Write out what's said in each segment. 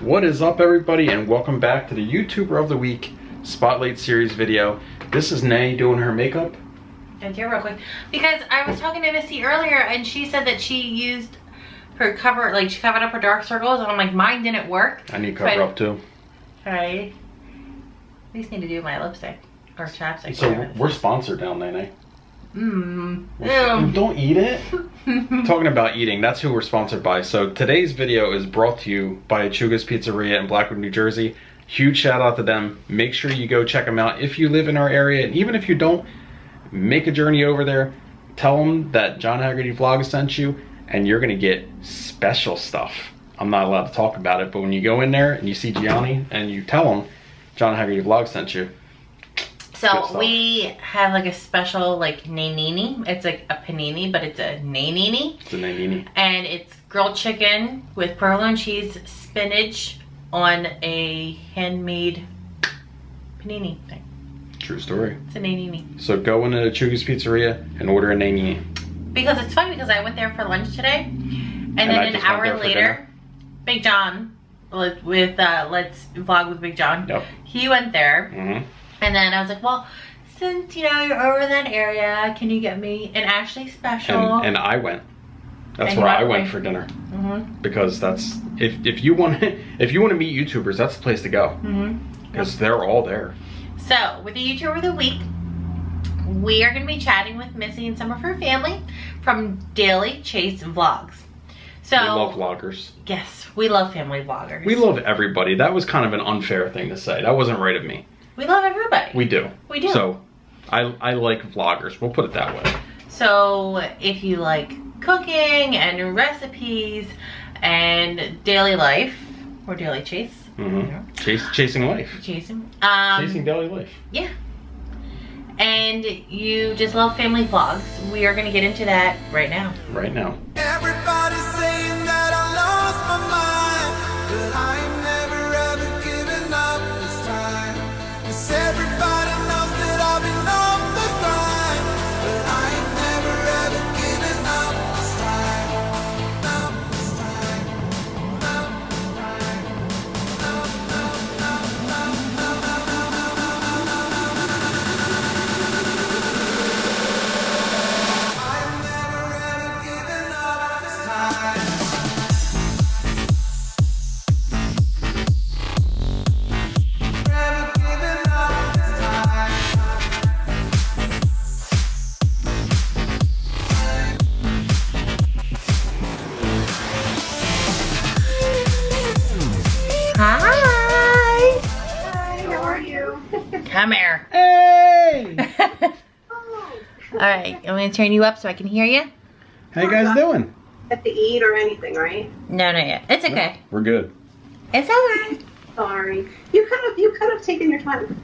What is up, everybody, and welcome back to the YouTuber of the Week Spotlight Series video. This is Nay doing her makeup. And here real quick, because I was talking to Missy earlier and she said that she used her cover, like she covered up her dark circles, and I'm like, mine didn't work. I need cover up too. Alright. I just need to do my lipstick or chapstick. So we're sponsored now, Nay. Ew. Don't eat it. Talking about eating, that's who we're sponsored by. So today's video is brought to you by Ytotw's Pizzeria in Blackwood, New Jersey. Huge shout out to them. Make sure you go check them out if you live in our area, and even if you don't, make a journey over there. Tell them that John Haggerty Vlog sent you, and you're gonna get special stuff. I'm not allowed to talk about it, but when you go in there and you see Gianni and you tell him John Haggerty Vlog sent you. So we have like a special like nanini. It's like a panini, but it's a nanini. It's a nanini. And it's grilled chicken with provolone cheese, spinach on a handmade panini thing. True story. It's a nanini. So go into Ytotw's Pizzeria and order a nanini. Because it's funny because I went there for lunch today, and then an hour later, Big John with Let's Vlog with Big John. Yep. He went there. And then I was like, well, since, you know, you're over in that area, can you get me an Ashley special? And I went. That's where I went for dinner. Because that's, if you want to meet YouTubers, that's the place to go. Because they're all there. So, with the YouTuber of the Week, we are going to be chatting with Missy and some of her family from Daily Chase Vlogs. So, we love vloggers. Yes, we love family vloggers. We love everybody. That was kind of an unfair thing to say. That wasn't right of me. We love everybody. We do. We do. So, I like vloggers. We'll put it that way. So, if you like cooking and recipes and daily life, or daily chase. Chasing life. Chasing daily life. Yeah. And you just love family vlogs. We are going to get into that right now. Right now. Everybody's saying that I lost my mind, but I ain't never ever given up this time. 'Cause everybody knows that I've been on the grind, but I ain't never ever given up this time. Up this time. Up this time. Up, up, up, up, up, up, I've never ever given up this time. Never given up this time. Hi. Hi, how are you? Come here. Hey! All right, I'm going to turn you up so I can hear you. How you guys doing? Have to eat or anything, right? No, not yet. It's okay. We're good. It's alright. Sorry. You could have taken your time.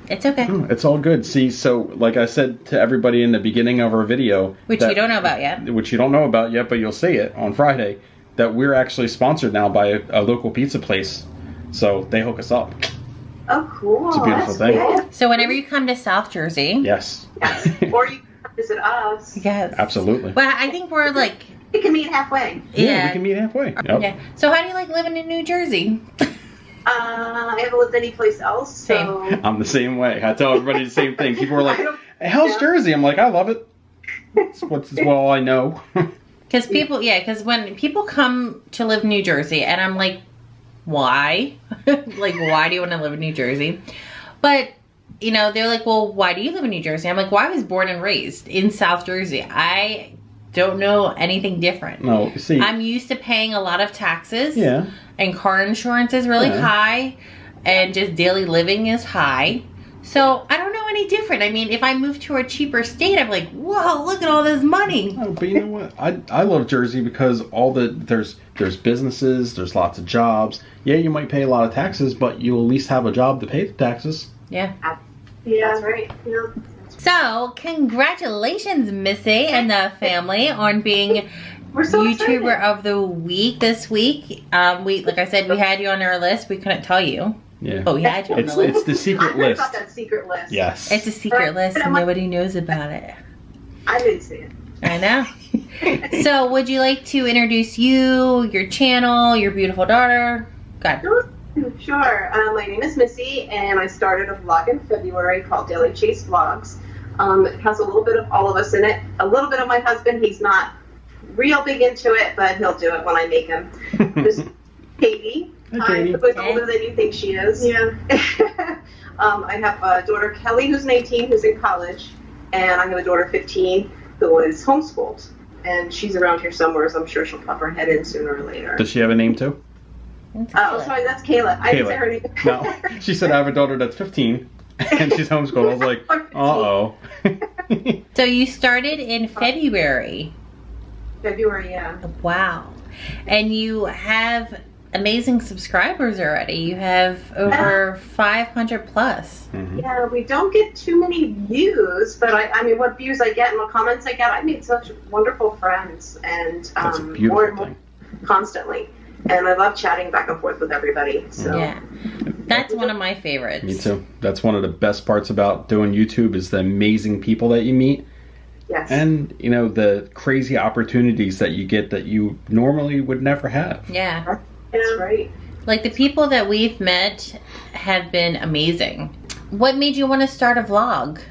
It's okay. It's all good. See, so like I said to everybody in the beginning of our video, Which you don't know about yet. Which you don't know about yet, but you'll see it on Friday, that we're actually sponsored now by a local pizza place. So they hook us up. Oh, cool. It's a beautiful That's thing. good. So whenever you come to South Jersey. Yes. Yes. Or you can visit us. Yes. Absolutely. But I think we're like. We can meet halfway. Yeah, we can meet halfway. Yep. Yeah. So how do you like living in New Jersey? I haven't lived anyplace else, so. I'm the same way. I tell everybody the same thing. People are like, hey, how's Jersey? I'm like, I love it. It's all I know. Because because when people come to live in New Jersey, and I'm like, why? Like, why do you want to live in New Jersey? But, you know, they're like, well, why do you live in New Jersey? I'm like, well, I was born and raised in South Jersey. I don't know anything different. No, see. I'm used to paying a lot of taxes. Yeah. And car insurance is really high. And just daily living is high. So, I don't know any different. I mean, if I move to a cheaper state, I'm like, whoa, look at all this money. Oh, but you know what? I love Jersey because there's businesses, there's lots of jobs. Yeah, you might pay a lot of taxes, but you at least have a job to pay the taxes. Yeah. Yeah, that's right. Yeah. So, congratulations, Missy and the family on being We're so YouTuber excited. of the Week this week. Like I said, we had you on our list. We couldn't tell you. Yeah. But we had you on the list. It's the secret I heard list. about that secret list. Yes. It's a secret list and nobody knows about it. I didn't see it. I know. So, would you like to introduce you, your channel, your beautiful daughter? Go ahead. Sure. My name is Missy, and I started a vlog in February called Daily Chase Vlogs. It has a little bit of all of us in it. A little bit of my husband. He's not real big into it, but he'll do it when I make him. There's Katie. Katie. I'm older than you think she is. Yeah. I have a daughter, Kelly, who's 19, who's in college, and I have a daughter, 15, who is homeschooled. And she's around here somewhere, so I'm sure she'll pop her head in sooner or later. Does she have a name too? Oh, sorry, that's Kayla. I didn't say her name. No, she said I have a daughter that's 15, and she's homeschooled. I was like, uh-oh. So you started in February. February, yeah. Wow. And you have amazing subscribers already. You have over 500 plus. Mm-hmm. Yeah, we don't get too many views, but I mean, what views I get and what comments I get, I meet such wonderful friends, and That's a more beautiful and more thing. constantly. And I love chatting back and forth with everybody. So Yeah. That's one of my favorites. Me too. That's one of the best parts about doing YouTube is the amazing people that you meet. yes. And, you know, the crazy opportunities that you get that you normally would never have. Yeah. That's right. Like the people that we've met have been amazing. What made you want to start a vlog?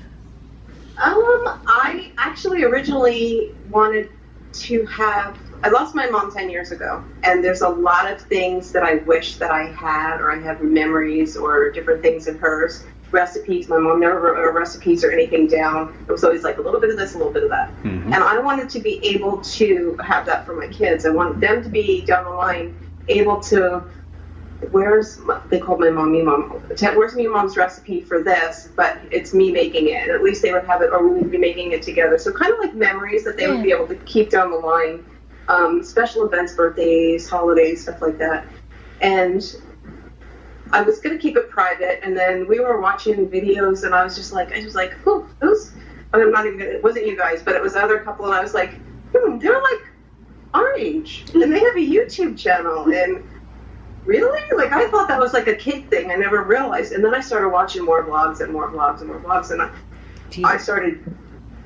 I actually originally wanted to have, I lost my mom 10 years ago, and there's a lot of things that I wish that I had, or I have memories or different things in hers. Recipes, my mom never wrote recipes or anything down. It was always like a little bit of this, a little bit of that. Mm-hmm. And I wanted to be able to have that for my kids. I wanted them to be down the line able to, they called my mom, where's me mom's recipe for this, but it's me making it. And at least they would have it, or we would be making it together. So kind of like memories that they would be able to keep down the line. Special events, birthdays, holidays, stuff like that. And I was going to keep it private, and then we were watching videos, and I was like, whew, those, I'm not even gonna, it wasn't you guys, but it was the other couple, and I was like, they're like our age, and they have a YouTube channel, and really? Like, I thought that was like a kid thing. I never realized, and then I started watching more vlogs and more vlogs and more vlogs, and I started...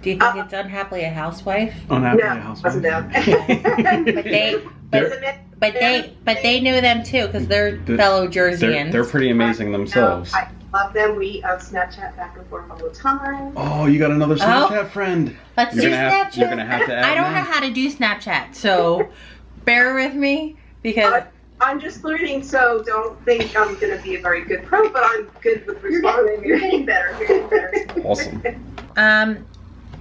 Do you think it's Unhappily a Housewife? Unhappily Yeah, a Housewife. wasn't that. But they knew them too, because they're fellow Jerseyans. They're pretty amazing themselves. I love them. We Snapchat back and forth all the time. Oh, you got another Snapchat friend. Let's do Snapchat. You're gonna have to add I don't now. know how to do Snapchat, so bear with me because I'm just learning, so don't think I'm going to be a very good pro, but I'm good with responding. You're getting better. You're getting better. Awesome.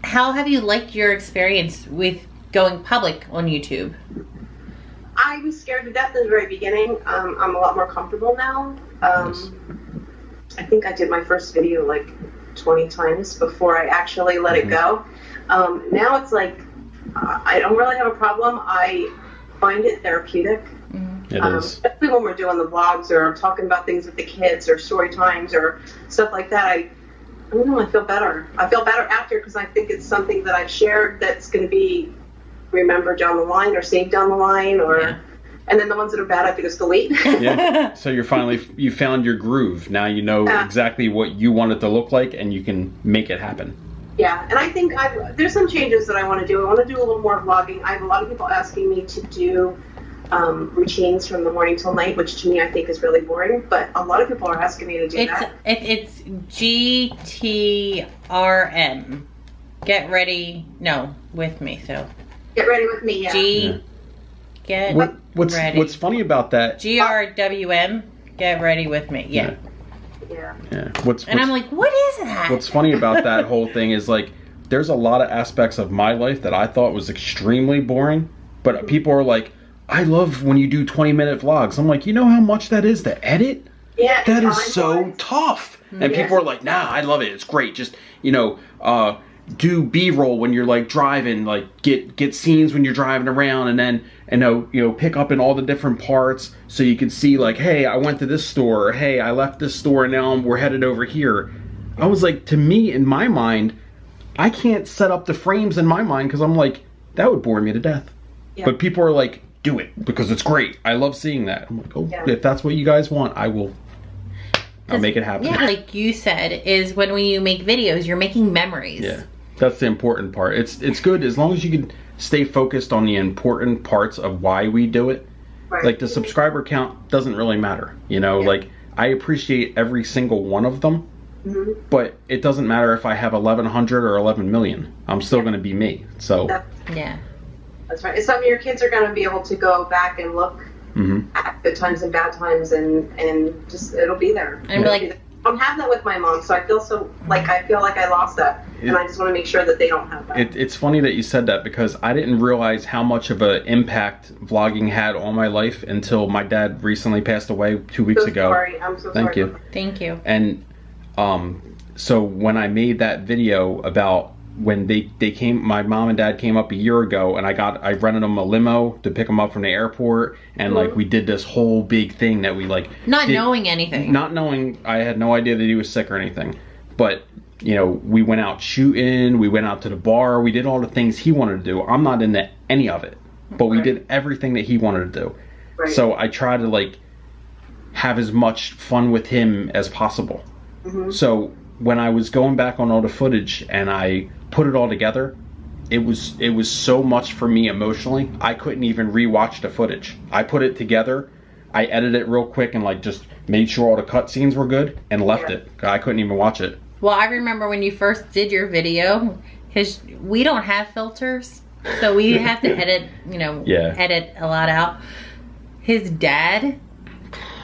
How have you liked your experience with going public on YouTube? I was scared to death in the very beginning. I'm a lot more comfortable now. I think I did my first video like 20 times before I actually let it go. Now it's like, I don't really have a problem. I find it therapeutic. It is. Especially when we're doing the vlogs or talking about things with the kids or story times or stuff like that. I don't know, I feel better. I feel better after because I think it's something that I've shared that's going to be remembered down the line or saved down the line, or and then the ones that are bad I have to just delete. Yeah. So you found your groove. Now you know exactly what you want it to look like, and you can make it happen. Yeah, and I think there's some changes that I want to do. I want to do a little more vlogging. I have a lot of people asking me to do routines from the morning till night, which to me I think is really boring, but a lot of people are asking me to do that. It's GTRM. Get ready. No, with me. So get ready with me. Get ready. What's funny about that? GRWM. Get ready with me. Yeah. And I'm like, what is that? What's funny about that whole thing is like, there's a lot of aspects of my life that I thought was extremely boring, but people are like, I love when you do 20-minute vlogs. I'm like, you know how much that is to edit? Yeah. That is so tough. And people are like, nah, I love it. It's great. Just, do B-roll when you're like driving, like get scenes when you're driving around, and then pick up in all the different parts so you can see like, hey, I went to this store, or hey, I left this store and now we're headed over here. I was like, to me, in my mind, I can't set up the frames in my mind because I'm like, that would bore me to death. Yeah. But people are like, do it because it's great. I love seeing that. I'm like, if that's what you guys want, I'll make it happen. Yeah, like you said, is when you make videos, you're making memories. Yeah, that's the important part. It's good as long as you can stay focused on the important parts of why we do it. Right. Like the subscriber count doesn't really matter. You know, Yeah. like I appreciate every single one of them, but it doesn't matter if I have 1,100 or 11 million. I'm still going to be me. So Yeah. That's right. It's something your kids are going to be able to go back and look at good times and bad times, and just it'll be there. And be like, I don't have that with my mom, so I feel like I lost that, and I just want to make sure that they don't have that. it's funny that you said that, because I didn't realize how much of an impact vlogging had on my life until my dad recently passed away 2 weeks ago. Sorry. I'm so Thank sorry. you. thank you. And so when I made that video about when they came, my mom and dad came up a year ago, and I rented them a limo to pick them up from the airport, and like we did this whole big thing that we like Not knowing anything. not knowing, I had no idea that he was sick or anything, but you know, we went out shooting, we went out to the bar, we did all the things he wanted to do. I'm not into any of it, but we did everything that he wanted to do. Right. So I try to like have as much fun with him as possible. So when I was going back on all the footage and I put it all together, it was so much for me emotionally. I couldn't even rewatch the footage. I put it together, I edited it real quick and like just made sure all the cut scenes were good and left it. I couldn't even watch it. Well, I remember when you first did your video, because we don't have filters, so we have to edit, edit a lot out. His dad,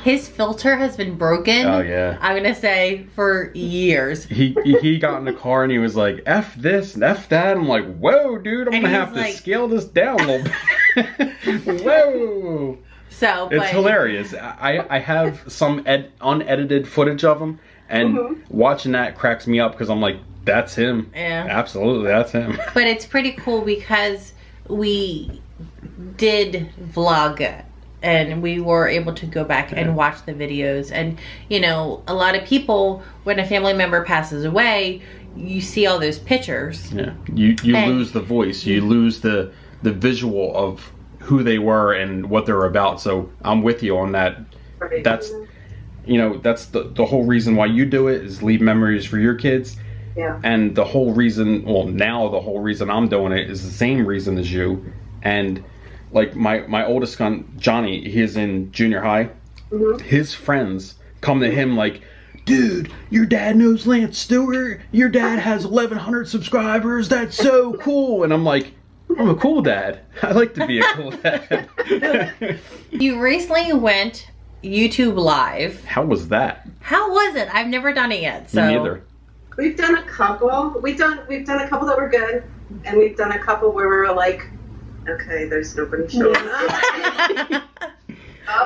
his filter has been broken. Oh yeah. I'm gonna say for years. He got in the car and he was like, F this and F that. I'm like, whoa, dude, I'm And gonna he's have to like- scale this down a little bit. Whoa. So, It's but hilarious. I have some unedited footage of him, and watching that cracks me up, because I'm like, that's him. Yeah. Absolutely, that's him. But it's pretty cool because we did vlog and we were able to go back and watch the videos. And, you know, a lot of people, when a family member passes away, you see all those pictures. Yeah. You And- lose the voice. You lose the visual of who they were and what they're about. So I'm with you on that. Right. That's, you know, that's the whole reason why you do it, is leave memories for your kids. Yeah. And the whole reason, well, now the whole reason I'm doing it is the same reason as you. And like my oldest son, Johnny, he is in junior high. His friends come to him like, dude, your dad knows Lance Stewart. Your dad has 1,100 subscribers. That's so cool. And I'm like, I'm a cool dad. I like to be a cool dad. You recently went YouTube Live. How was that? How was it? I've never done it yet. So. Me neither. We've done a couple. We've done a couple that were good, and we've done a couple where we were like, okay, there's nobody showing up.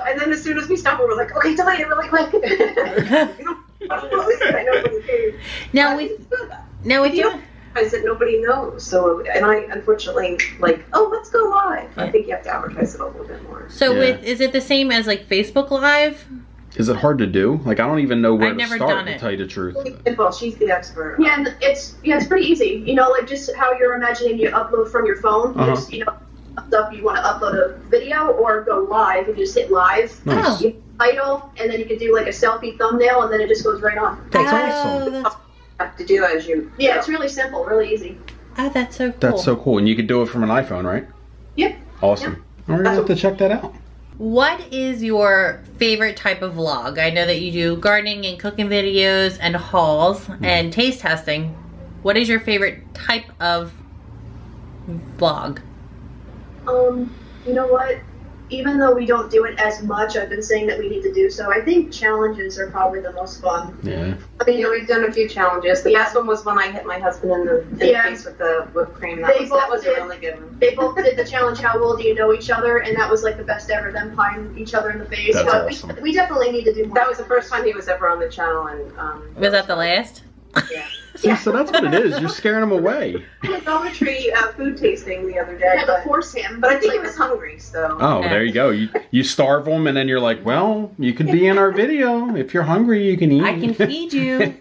And then as soon as we stopped, we were like, okay, delete it really quick. We don't I know nobody cares. Now But we it's good. now we You do. know, advertise that nobody knows. So, and I unfortunately like, oh, let's go live. I think you have to advertise it a little bit more. So Yeah. is it the same as like Facebook Live? Is it hard to do? Like, I don't even know where I've to never start, done to it. tell you the truth. Well, she's the expert. Yeah, and it's pretty easy. You know, like just how you're imagining you upload from your phone. You just, you know, up you want to upload a video or go live, and you just hit live. Nice. You title, and then you can do like a selfie thumbnail, and then it just goes right on. That's Oh, awesome. that's, Have to do as you. Yeah, it's really simple, really easy. that's so cool. That's so cool. And you could do it from an iPhone, right? Yep. Awesome. We're going to have to check that out. What is your favorite type of vlog? I know that you do gardening and cooking videos and hauls and taste testing. What is your favorite type of vlog? You know what? Even though we don't do it as much, I've been saying that we need to do so. I think challenges are probably the most fun. Yeah. I mean, you know, we've done a few challenges. The best one was when I hit my husband in the face with the whipped cream. That was a really good one. They both did the challenge, how well do you know each other? And that was like the best ever, them pieing each other in the face. That's But awesome. we definitely need to do more. That was the first time he was ever on the channel, and Was that the last? yeah. See, so that's what it is. You're scaring them away. We had Dollar Tree food tasting the other I day, had to force him. but I think he like, was hungry, so. Oh, there you go. You starve them, and then you're like, well, you could be in our video. If you're hungry, you can eat. I can feed you.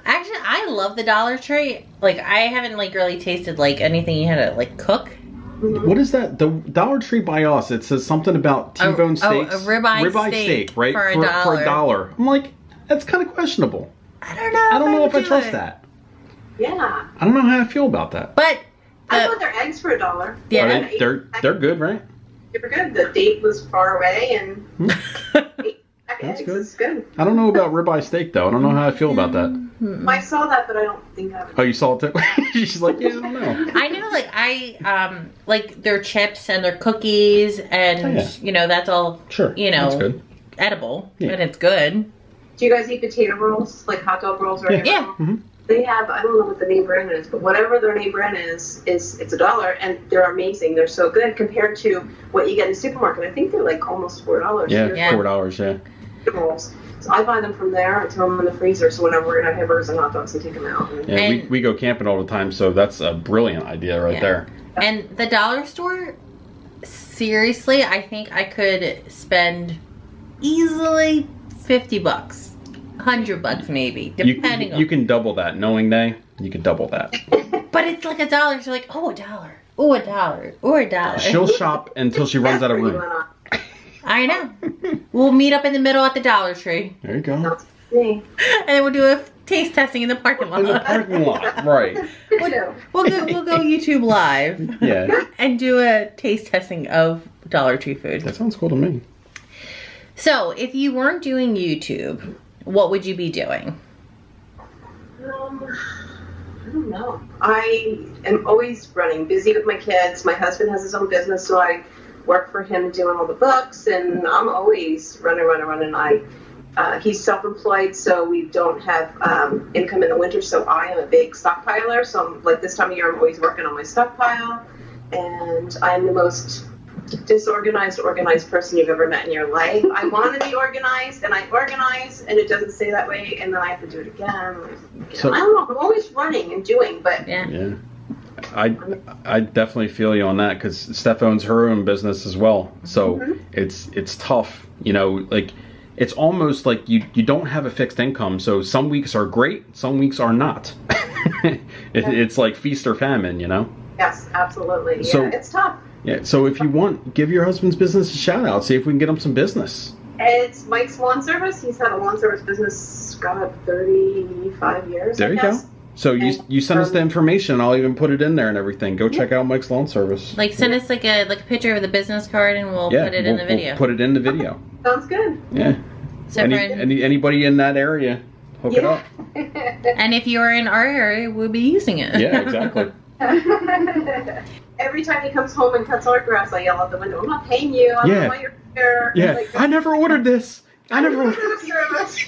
Actually, I love the Dollar Tree. Like, I haven't like really tasted like anything you had to like cook. What is that? The Dollar Tree by us, it says something about T-bone steaks. a ribeye steak right? for a For a dollar. dollar. I'm like, that's kind of questionable. I don't know. I don't know if I would trust do it. that. Yeah. I don't know how I feel about that. But I bought their eggs for $1. Yeah. Are they're good, right? super good. The date was far away, and That's eggs good. is good. I don't know about ribeye steak though. I don't know how I feel about that. I saw that, but I don't think I would. Oh, you saw it too? She's like, yeah, I don't know. I know, like I like their chips and their cookies, and Oh, yeah. you know that's all. Sure, You know, that's good. edible, Yeah. and it's good. Do you guys eat potato rolls, like hot dog rolls, or Yeah. anything? Yeah. Mhm. They have, I don't know what the name brand is, but whatever their name brand is it's $1, and they're amazing. They're so good compared to what you get in the supermarket. I think they're like almost $4. Yeah, here Yeah. $4. Yeah. for rolls. So I buy them from there and throw them in the freezer. So whenever we're gonna have hamburgers and hot dogs, and take them out. And Yeah, And- we go camping all the time, so that's a brilliant idea right Yeah. there. And the dollar store, seriously, I think I could spend easily $50, $100 maybe, depending You on. can double that, knowing they, you can double that. But it's like $1. So you're like, oh, $1, oh, $1, or $1. She'll shop until she runs out of That's where you room. wanna- I know. We'll meet up in the middle at the Dollar Tree, There you go. That's me. and then we'll do a taste testing in the parking In the lot. parking lot, right? We'll go YouTube live Yeah, and do a taste testing of Dollar Tree food. that sounds cool to me. So, if you weren't doing YouTube, what would you be doing? I don't know. I am always running, busy with my kids. My husband has his own business, so I work for him doing all the books, and I'm always running. He's self-employed, so we don't have income in the winter, so I am a big stockpiler. So like this time of year, I'm always working on my stockpile, and I'm the most organized person you've ever met in your life. I want to be organized, and I organize, and it doesn't stay that way, and then I have to do it again. So- I don't know. I'm always running and doing, but Yeah. Yeah, I definitely feel you on that because Steph owns her own business as well. So it's tough, you know. Like it's almost like you don't have a fixed income. So some weeks are great, some weeks are not. It's like feast or famine, you know. yes, absolutely. Yeah, So- it's tough. Yeah. So if you want, give your husband's business a shout out. See if we can get him some business. It's Mike's Lawn Service. He's had a lawn service business, God, 35 years. There I you guess. go. So you send us the information. I'll even put it in there and everything. Go check out Mike's Lawn Service. Like, send us like a picture of the business card, and we'll Yeah, put it in the we'll video. put it in the video. Sounds good. Yeah. So Anybody in that area, hook it up. and if you're in our area, we'll be using it. Yeah, exactly. Every time he comes home and cuts our grass, I yell out the window, "I'm not paying you. I don't know why you're here." Yeah. Like, I never ordered this. I never ordered service.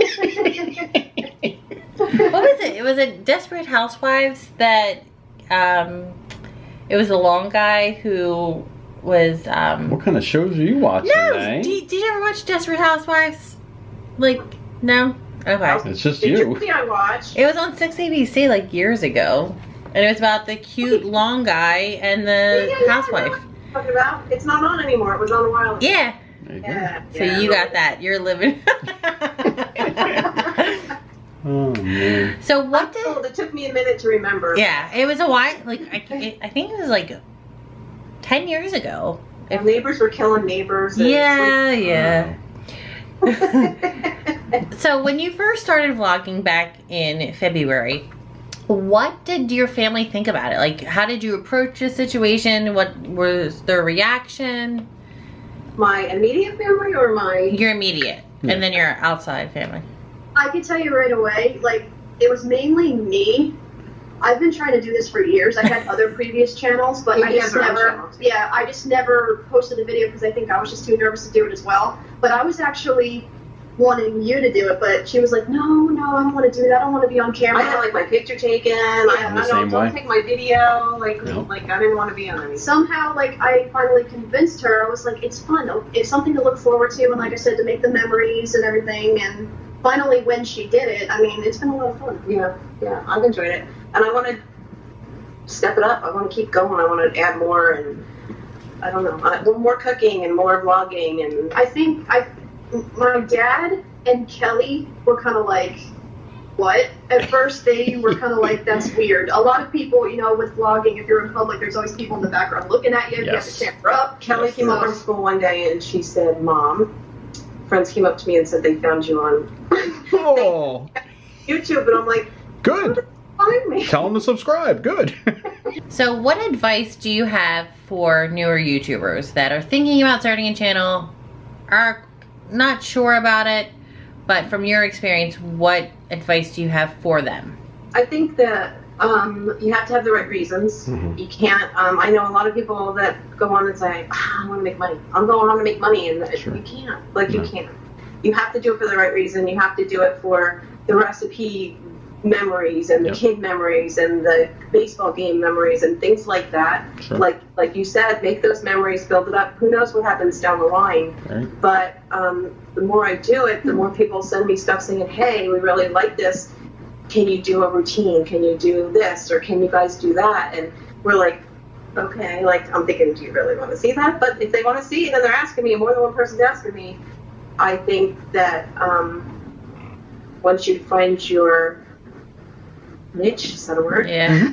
What was it? It was a Desperate Housewives that it was a long guy who was What kind of shows are you watching, no. eh? Did you ever watch Desperate Housewives? Like, no? Okay. It's just The you. Gypsy I watched. It was on 6 ABC like years ago. And it was about the cute long guy and the Yeah, housewife. I know what you're talking about. It's not on anymore. It was on a while ago. Yeah. There you go. Yeah. So you got that. You're living. Oh man. So what did... Well, it took me a minute to remember. Yeah, it was a while. Like, I think it was like 10 years ago. If neighbors were killing neighbors. And Yeah. So when you first started vlogging back in February, what did your family think about it? Like, how did you approach the situation? What was their reaction? My immediate family or my... Your immediate, and then your outside family. I can tell you right away, like, it was mainly me. I've been trying to do this for years. I had other previous channels, but Yeah, I you just have your own never, channels. yeah, I just never posted a video because I think I was just too nervous to do it as well. But I was actually wanting you to do it, but she was like, no, I don't want to do that. I don't want to be on camera. I had like my picture taken. I'm the I same don't way. take my video. Like Nope. I didn't want to be on anything. Somehow, like, I finally convinced her. I was like, it's fun. It's something to look forward to, and like I said, to make the memories and everything. And finally, when she did it, I mean, it's been a lot of fun. Yeah, I've enjoyed it, and I want to step it up. I want to keep going. I want to add more, and I don't know, more cooking and more vlogging, and I think my dad and Kelly were kind of like, what? At first, they were kind of like, that's weird. A lot of people, you know, with vlogging, if you're in public, there's always people in the background looking at you. Yes. You have the camera up. Kelly came up from school one day and she said, "Mom, friends came up to me and said they found you on Oh, YouTube," and I'm like, good. "Find me." Tell them to subscribe. Good. So what advice do you have for newer YouTubers that are thinking about starting a channel, are not sure about it, but from your experience, what advice do you have for them? I think that you have to have the right reasons. You can't, I know a lot of people that go on and say, I want to make money. I'm going on to make money. And you can't. Like, you can't. You have to do it for the right reason. You have to do it for the recipe memories and the kid memories and the baseball game memories and things like that. Like you said, make those memories, build it up. Who knows what happens down the line. But the more I do it, the more people send me stuff saying, hey, we really like this. Can you do a routine? Can you do this? Or can you guys do that? And we're like, okay. Like, I'm thinking, do you really want to see that? But if they want to see it and they're asking me, and more than one person's asking me, I think that once you find your niche, is that a word? Yeah.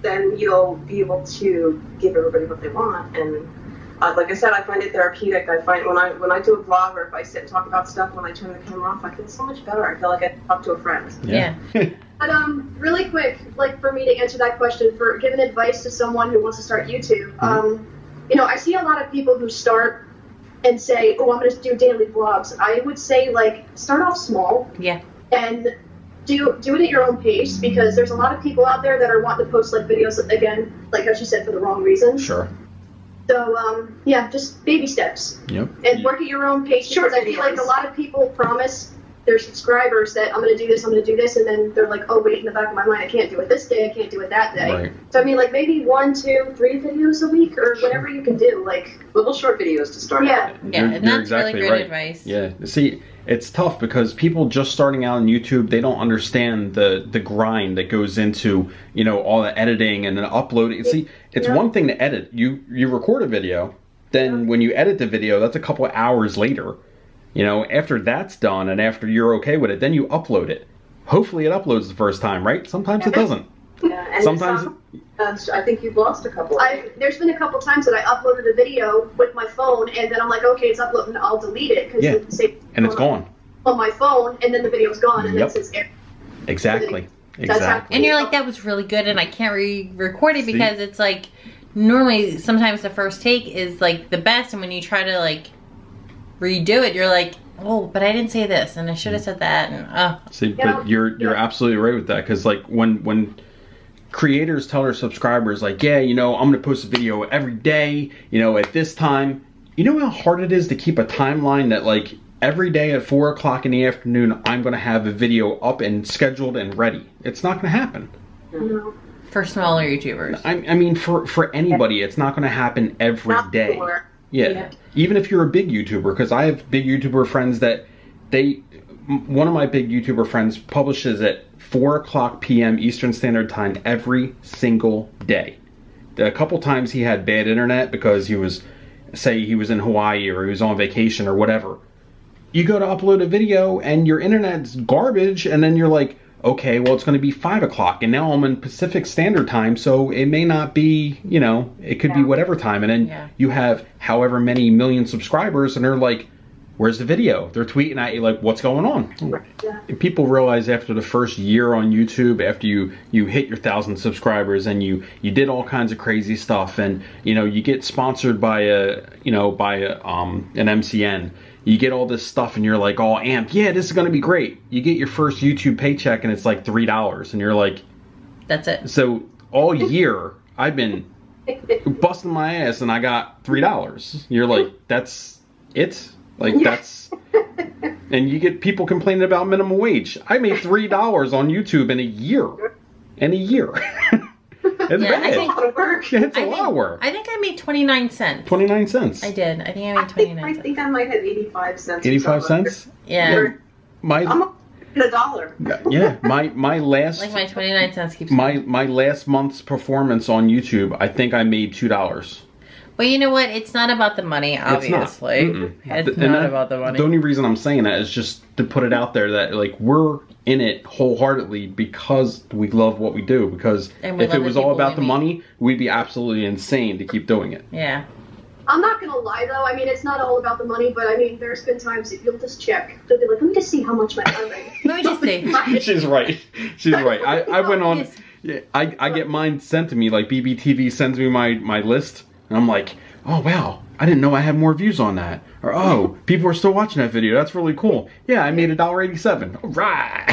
then you'll be able to give everybody what they want. And like I said, I find it therapeutic. I find when I do a vlog, or if I sit and talk about stuff, when I turn the camera off, I feel so much better. I feel like I talk to a friend. Yeah. But really quick, like for me to answer that question, for giving advice to someone who wants to start YouTube, I see a lot of people who start and say, oh, I'm going to do daily vlogs. I would say, like, start off small. Yeah. And do it at your own pace, because there's a lot of people out there that are wanting to post, like, videos, again, like as you said, for the wrong reasons. Sure. So, just baby steps. Yep. And work at your own pace, because I feel like a lot of people promise their subscribers that I'm going to do this, and then they're like, oh, wait, in the back of my mind, I can't do it this day, I can't do it that day. Right. So, I mean, like, maybe 1, 2, 3 videos a week, or whatever you can do, like, Little short videos to start. Yeah, and that's exactly really right. good advice. Yeah. See, it's tough because people just starting out on YouTube, they don't understand the grind that goes into, all the editing and then uploading. See, it's one thing to edit. You record a video, then when you edit the video, that's a couple of hours later. After that's done and after you're okay with it, then you upload it. Hopefully it uploads the first time, right? Sometimes it doesn't. Yeah, and sometimes I think you've lost a couple. There's been a couple times that I uploaded a video with my phone, and then I'm like, okay, it's uploaded, I'll delete it, because and it's gone on my phone, and then the video's gone, and then it sits there. Exactly. And you're like, that was really good, and I can't re-record it because it's like, normally, sometimes the first take is like the best, and when you try to like redo it, you're like, oh, but I didn't say this, and I should have said that, and See, but you're absolutely right with that, because like when creators tell their subscribers, like, yeah, I'm going to post a video every day, at this time, how hard it is to keep a timeline that, like, every day at 4 o'clock in the afternoon, I'm going to have a video up and scheduled and ready. It's not going to happen. for smaller YouTubers. I mean, for anybody, it's not going to happen every day. Yeah. Even if you're a big YouTuber, because I have big YouTuber friends that one of my big YouTuber friends publishes at 4 p.m. Eastern Standard Time every single day. A couple times he had bad internet because he was, say he was in Hawaii or he was on vacation or whatever. You go to upload a video and your internet's garbage, and then you're like, okay, well, it's going to be 5 o'clock, and now I'm in Pacific Standard Time, so it may not be, it could be whatever time. And then you have however many million subscribers, and they're like, where's the video? They're tweeting at you like, what's going on? People realize after the first year on YouTube, after you hit your 1,000 subscribers and you did all kinds of crazy stuff, and you get sponsored by an MCN. You get all this stuff and you're like all amped. Yeah, this is going to be great. You get your first YouTube paycheck and it's like $3 and you're like, that's it. So all year I've been busting my ass and I got $3. You're like, that's it? Like that's, and you get people complaining about minimum wage. I made $3 on YouTube in a year. It's bad. It's a lot of work. It's a lot of work. I think I made 29 cents. 29 cents. I did. I think I made 29 cents. I think I might have 85 cents. 85 cents? Yeah. I'm a $1. Yeah. My last. Like my 29 cents keeps. My last month's performance on YouTube, I think I made $2. Well, you know what? It's not about the money, obviously. It's not about the money. The only reason I'm saying that is just to put it out there that like we're in it wholeheartedly because we love what we do. Because if it was all about the money, we'd be absolutely insane to keep doing it. Yeah. I'm not gonna lie though. I mean, it's not all about the money, but I mean, there's been times that you'll just check. They'll be like, "Let me just see how much my made." Let me just see. She's right. She's right. I went on. Yes. Yeah, I get mine sent to me, like BBTV sends me my list, and I'm like, oh wow, I didn't know I had more views on that. Or oh, people are still watching that video. That's really cool. Yeah, I made $1.87. All right.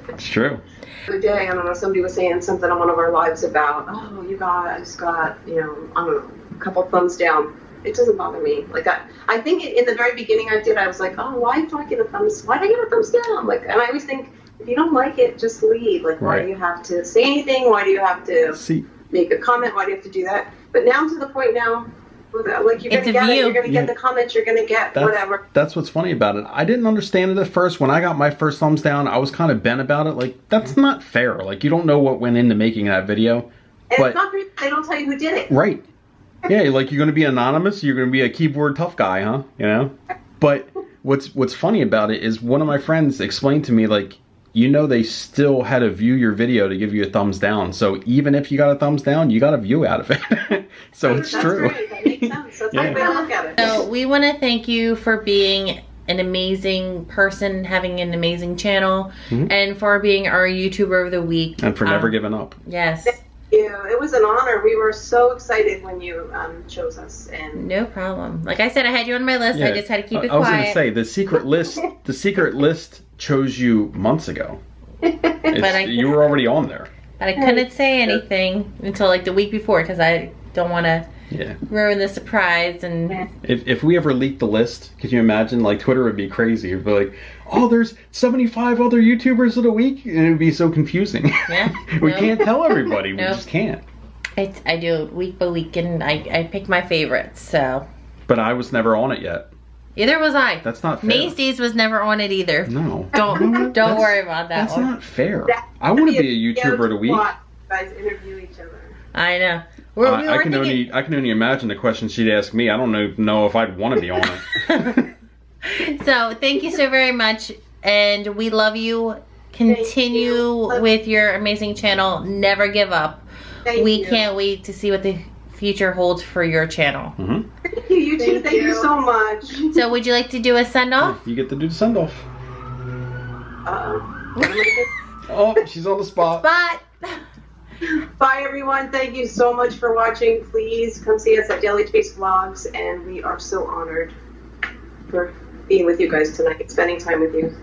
It's true. The other day, I don't know, somebody was saying something on one of our lives about, oh, you guys got, you know, I don't know, a couple thumbs down. It doesn't bother me. Like, I think in the very beginning I was like, oh, why do I get a thumbs? Why do I get a thumbs down? Like, and I always think, if you don't like it, just leave. Like, why do you have to say anything? Why do you have to make a comment? Why do you have to do that? But now to the point now, like, you're going to get it. You're going to get the comments. You're going to get whatever. That's what's funny about it. I didn't understand it at first. When I got my first thumbs down, I was kind of bent about it. Like, that's not fair. Like, you don't know what went into making that video. And it's not fair. They don't tell you who did it. Right. Yeah, like, you're going to be anonymous. You're going to be a keyboard tough guy, huh? You know? But what's funny about it is one of my friends explained to me, like, you know, they still had to view your video to give you a thumbs down. So even if you got a thumbs down, you got a view out of it. So it's true. Right. That makes sense. That's how we look at it. So we want to thank you for being an amazing person, having an amazing channel, and for being our YouTuber of the week. And for never giving up. Yes. Thank you. It was an honor. We were so excited when you chose us. And no problem. Like I said, I had you on my list. Yeah. I just had to keep it quiet. I was going to say, the secret list chose you months ago. You were already on there. But I couldn't say anything until like the week before because I don't want to ruin the surprise. And if we ever leaked the list, could you imagine? Like, Twitter would be crazy. It'd be like, oh, there's 75 other YouTubers of the week, and it'd be so confusing. Yeah, we can't tell everybody. We just can't. I do week by week, and I pick my favorites. So. But I was never on it yet. Either was I. That's not fair. Missys was never on it either. No. Don't worry about that. That's not fair. I want to be a YouTuber of the week. You guys interview each other. I know. I can only imagine the questions she'd ask me. I don't know if I'd want to be on it. So thank you so very much, and we love you. Continue with your amazing channel. Never give up. We can't wait to see what the future holds for your channel. Thank you. You too. Thank you so much. So would you like to do a send off? You get to do the send off. Oh, she's on the spot. Bye, everyone. Thank you so much for watching. Please come see us at Daily Taste Vlogs, and we are so honored for being with you guys tonight, spending time with you.